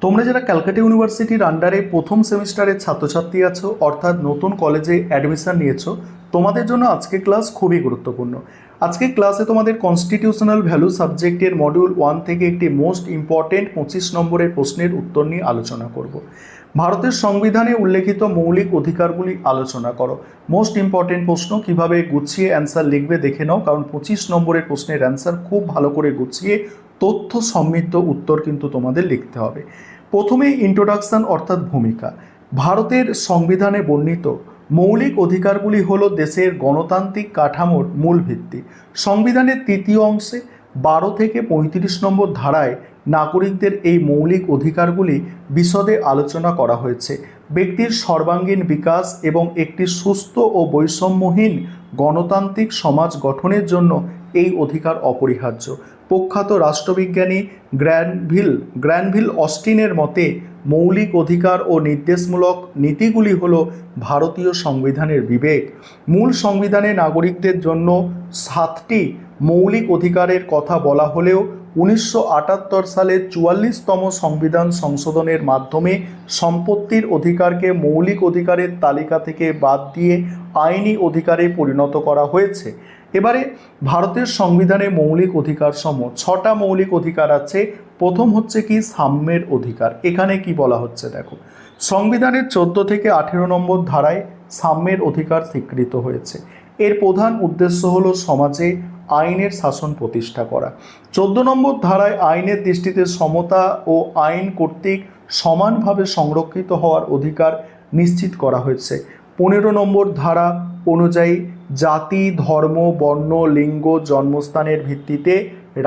তোমরা যারা ক্যালকাটা ইউনিভার্সিটির আন্ডারে প্রথম সেমিস্টারের ছাত্রছাত্রী আছো, অর্থাৎ নতুন কলেজে অ্যাডমিশন নিয়েছো, তোমাদের জন্য আজকে ক্লাস খুবই গুরুত্বপূর্ণ। আজকে ক্লাসে তোমাদের কনস্টিটিউশনাল ভ্যালু সাবজেক্টের মডিউল 1 থেকে একটি মোস্ট ইম্পর্টেন্ট 25 নম্বরের প্রশ্নের উত্তর নিয়ে আলোচনা করব। ভারতের সংবিধানে উল্লেখিত মৌলিক অধিকারগুলি আলোচনা করো। মোস্ট ইম্পর্টেন্ট প্রশ্ন, কিভাবে গুছিয়ে অ্যান্সার লিখবে দেখে নাও, কারণ 25 নম্বরের প্রশ্নের অ্যান্সার খুব ভালো করে গুছিয়ে তথ্য সমৃদ্ধ উত্তর কিন্তু তোমাদের লিখতে হবে। প্রথমে ইন্ট্রোডাকশন অর্থাৎ ভূমিকা। ভারতের সংবিধানে বর্ণিত মৌলিক অধিকারগুলি হলো দেশের গণতান্ত্রিক কাঠামোর মূল ভিত্তি। সংবিধানের তৃতীয় অংশে 12 থেকে 35 নম্বর ধারায় নাগরিকদের এই মৌলিক অধিকারগুলি বিশদে আলোচনা করা হয়েছে। ব্যক্তির সর্বাঙ্গীন বিকাশ এবং একটি সুস্থ ও বৈষম্যহীন গণতান্ত্রিক সমাজ গঠনের জন্য এই অধিকার অপরিহার্য। প্রখ্যাত রাষ্ট্রবিজ্ঞানী গ্র্যানভিল অস্টিনের মতে মৌলিক অধিকার ও নির্দেশমূলক নীতিগুলি হল ভারতীয় সংবিধানের বিবেক। মূল সংবিধানে নাগরিকদের জন্য 7টি মৌলিক অধিকারের কথা বলা হলেও 1978 সালের 44তম সংবিধান সংশোধনের মাধ্যমে সম্পত্তির অধিকারকে মৌলিক অধিকারের তালিকা থেকে বাদ দিয়ে আইনি অধিকারে পরিণত করা হয়েছে। এবারে ভারতের সংবিধানে মৌলিক অধিকার সমূহ 6টা মৌলিক অধিকার আছে। প্রথম হচ্ছে কি সাম্যের অধিকার। এখানে কি বলা হচ্ছে দেখো, সংবিধানের 14 থেকে 18 নম্বর ধারায় সাম্যের অধিকার স্বীকৃত হয়েছে। এর প্রধান উদ্দেশ্য হলো সমাজে আইনের শাসন প্রতিষ্ঠা করা। 14 নম্বর ধারায় আইনের দৃষ্টিতে সমতা ও আইন কর্তৃক সমানভাবে সংরক্ষিত হওয়ার অধিকার নিশ্চিত করা হয়েছে। 15 নম্বর ধারা অনুযায়ী জাতি, ধর্ম, বর্ণ, লিঙ্গ, জন্মস্থানের ভিত্তিতে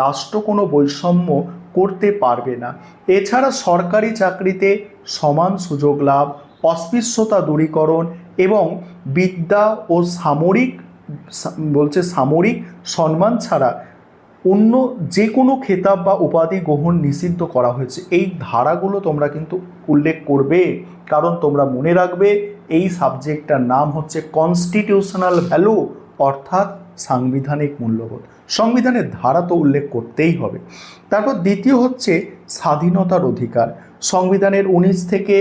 রাষ্ট্র কোনো বৈষম্য করতে পারবে না। এছাড়া সরকারি চাকরিতে সমান সুযোগ লাভ, অস্পৃশ্যতা দূরীকরণ এবং বিদ্যা ও সামরিক সম্মান ছাড়া অন্য যে কোনো খেতাব বা উপাধি গ্রহণ নিষিদ্ধ করা হয়েছে। এই ধারাগুলো তোমরা কিন্তু উল্লেখ করবে, কারণ তোমরা মনে রাখবে এই সাবজেক্টটার নাম হচ্ছে কনস্টিটিউশনাল ভ্যালু অর্থাৎ সাংবিধানিক মূল্যবোধ। সংবিধানের ধারা তো উল্লেখ করতেই হবে। তারপর দ্বিতীয় হচ্ছে স্বাধীনতার অধিকার। সংবিধানের 19 থেকে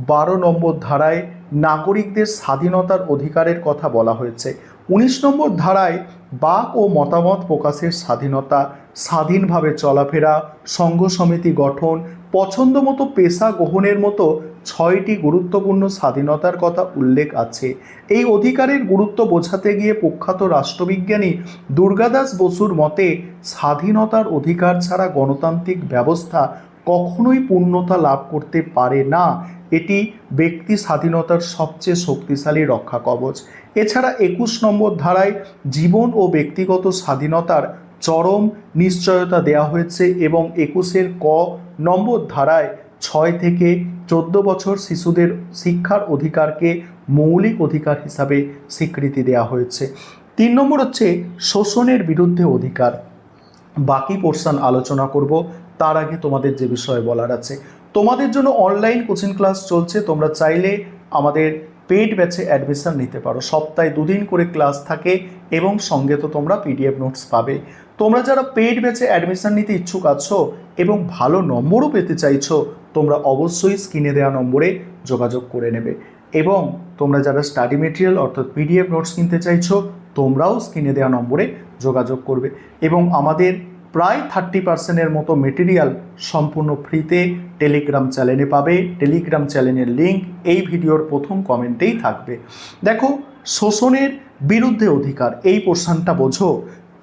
12 নম্বর ধারায় নাগরিকদের স্বাধীনতার অধিকারের কথা বলা হয়েছে। 19 নম্বর ধারায় বাক ও মতামত প্রকাশের স্বাধীনতা, স্বাধীনভাবে চলাফেরা, সংঘ সমিতি গঠন, পছন্দমতো পেশা গ্রহণের মতো 6টি গুরুত্বপূর্ণ স্বাধীনতার কথা উল্লেখ আছে। এই অধিকারের গুরুত্ব বোঝাতে গিয়ে প্রখ্যাত রাষ্ট্রবিজ্ঞানী দুর্গাদাস বসুর মতে স্বাধীনতার অধিকার ছাড়া গণতান্ত্রিক ব্যবস্থা কখনোই পূর্ণতা লাভ করতে পারে না। এটি ব্যক্তি স্বাধীনতার সবচেয়ে শক্তিশালী রক্ষা কবচ। এছাড়া 21 নম্বর ধারায় জীবন ও ব্যক্তিগত স্বাধীনতার চরম নিশ্চয়তা দেওয়া হয়েছে এবং 21-এর ক নম্বর ধারায় 6 থেকে 14 বছর শিশুদের শিক্ষার অধিকারকে মৌলিক অধিকার হিসাবে স্বীকৃতি দেওয়া হয়েছে। 3 নম্বর হচ্ছে শোষণের বিরুদ্ধে অধিকার। বাকি পোর্শন আলোচনা করব, তার আগে তোমাদের যে বিষয়ে বলার আছে, তোমাদের জন্য অনলাইন কোচিং ক্লাস চলছে। তোমরা চাইলে আমাদের পেইড ব্যাচে অ্যাডমিশন নিতে পারো। সপ্তাহে 2 দিন করে ক্লাস থাকে এবং সঙ্গে তো তোমরা পিডিএফ নোটস পাবে। তোমরা যারা পেইড ব্যাচে অ্যাডমিশন নিতে ইচ্ছুক আছো এবং ভালো নম্বরও পেতে চাইছো, তোমরা অবশ্যই স্ক্রিনে দেওয়া নম্বরে যোগাযোগ করে নেবে। এবং তোমরা যারা স্টাডি মেটেরিয়াল অর্থাৎ পিডিএফ নোটস কিনতে চাইছো, তোমরাও স্ক্রিনে দেওয়া নম্বরে যোগাযোগ করবে। এবং আমাদের প্রায় 30%-এর মতো মেটেরিয়াল সম্পূর্ণ ফ্রিতে টেলিগ্রাম চ্যানেলে পাবে। টেলিগ্রাম চ্যানেলের লিঙ্ক এই ভিডিওর প্রথম কমেন্টেই থাকবে। দেখো, শোষণের বিরুদ্ধে অধিকার, এই পোর্শনটা বোঝো।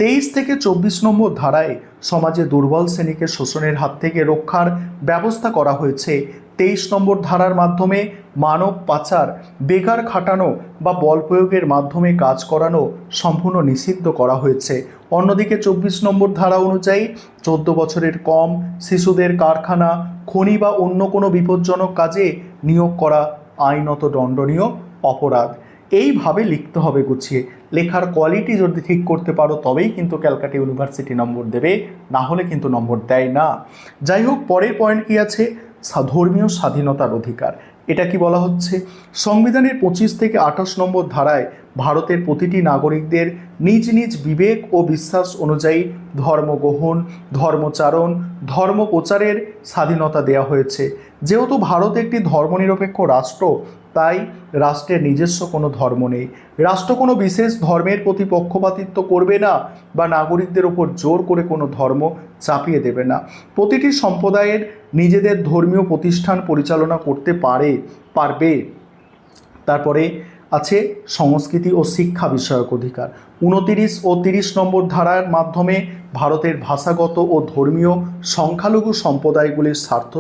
23 থেকে 24 নম্বর ধারায় সমাজে দুর্বল শ্রেণীকে শোষণের হাত থেকে রক্ষার ব্যবস্থা করা হয়েছে। 23 নম্বর ধারার মাধ্যমে মানব পাচার, বেকার খাটানো বা বল প্রয়োগের মাধ্যমে কাজ করানো সম্পূর্ণ নিষিদ্ধ করা হয়েছে। অন্যদিকে 24 নম্বর ধারা অনুযায়ী 14 বছরের কম শিশুদের কারখানা, খনি বা অন্য কোনো বিপজ্জনক কাজে নিয়োগ করা আইনত দণ্ডনীয় অপরাধ। এইভাবে লিখতে হবে গুছিয়ে। লেখার কোয়ালিটি যদি ঠিক করতে পারো তবেই কিন্তু ক্যালকাটা ইউনিভার্সিটি নম্বর দেবে, না হলে কিন্তু নম্বর দেয় না। যাই হোক, পরের পয়েন্ট কি আছে, ধর্মীয় স্বাধীনতার অধিকার। এটা কি বলা হচ্ছে, সংবিধানের 25 থেকে 28 নম্বর ধারায় ভারতের প্রতিটি নাগরিকদের নিজ নিজ বিবেক ও বিশ্বাস অনুযায়ী ধর্মগ্রহণ, ধর্মচারণ, ধর্ম প্রচারের স্বাধীনতা দেওয়া হয়েছে। যেহেতু ভারত একটি ধর্মনিরপেক্ষ রাষ্ট্র, তাই রাষ্ট্রের নিজস্ব কোনো ধর্ম নেই। রাষ্ট্র কোনো বিশেষ ধর্মের প্রতি পক্ষপাতিত্ব করবে না বা নাগরিকদের ওপর জোর করে কোনো ধর্ম চাপিয়ে দেবে না। প্রতিটি সম্প্রদায়ের নিজেদের ধর্মীয় প্রতিষ্ঠান পরিচালনা করতে পারবে। তারপরে আছে সংস্কৃতি ও শিক্ষা বিষয়ক অধিকার। 29 ও 30 নম্বর ধারার মাধ্যমে ভারতের ভাষাগত ও ধর্মীয় সংখ্যালঘু সম্প্রদায়গুলির স্বার্থ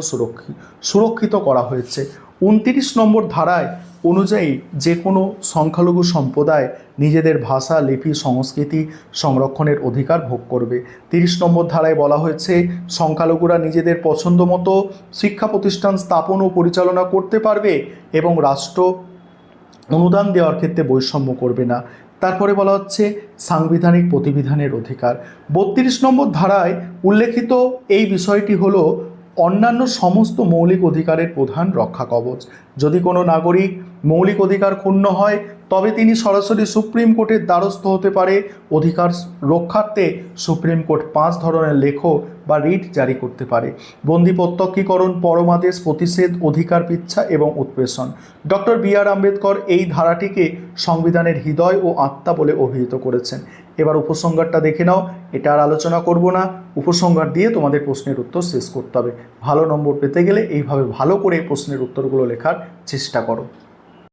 সুরক্ষিত করা হয়েছে। 29 নম্বর ধারায় অনুযায়ী যে কোনো সংখ্যালঘু সম্প্রদায় নিজেদের ভাষা, লিপি, সংস্কৃতি সংরক্ষণের অধিকার ভোগ করবে। 30 নম্বর ধারায় বলা হয়েছে সংখ্যালঘুরা নিজেদের পছন্দ মতো শিক্ষা প্রতিষ্ঠান স্থাপন ও পরিচালনা করতে পারবে এবং রাষ্ট্র অনুদান দেওয়ার ক্ষেত্রে বৈষম্য করবে না। তারপরে বলা হচ্ছে সাংবিধানিক প্রতিবিধানের অধিকার। 32 নম্বর ধারায় উল্লেখিত এই বিষয়টি হলো অন্যান্য সমস্ত মৌলিক অধিকারের প্রধান রক্ষা কবচ। যদি কোনো নাগরিক মৌলিক অধিকার ক্ষুণ্ণ হয় তবে তিনি সরাসরি সুপ্রিম কোর্টের দ্বারস্থ হতে পারে। অধিকার রক্ষার্থে সুপ্রিম কোর্ট 5 ধরনের লেখো বা রিট জারি করতে পারে: বন্দি প্রত্যক্ষীকরণ, পরমাদেশ, প্রতিষেধ, অধিকার পিচ্ছা এবং উৎপেষণ। Doctor B.R.. আম্বেদকর এই ধারাটিকে সংবিধানের হৃদয় ও আত্মা বলে অভিহিত করেছেন। এবার উপসংহারটা দেখে নাও, এটা আর আলোচনা করব না। উপসংহার দিয়ে তোমাদের প্রশ্নের উত্তর শেষ করতে হবে। ভালো নম্বর পেতে গেলে এইভাবে ভালো করে প্রশ্নের উত্তরগুলো লেখার চেষ্টা করো।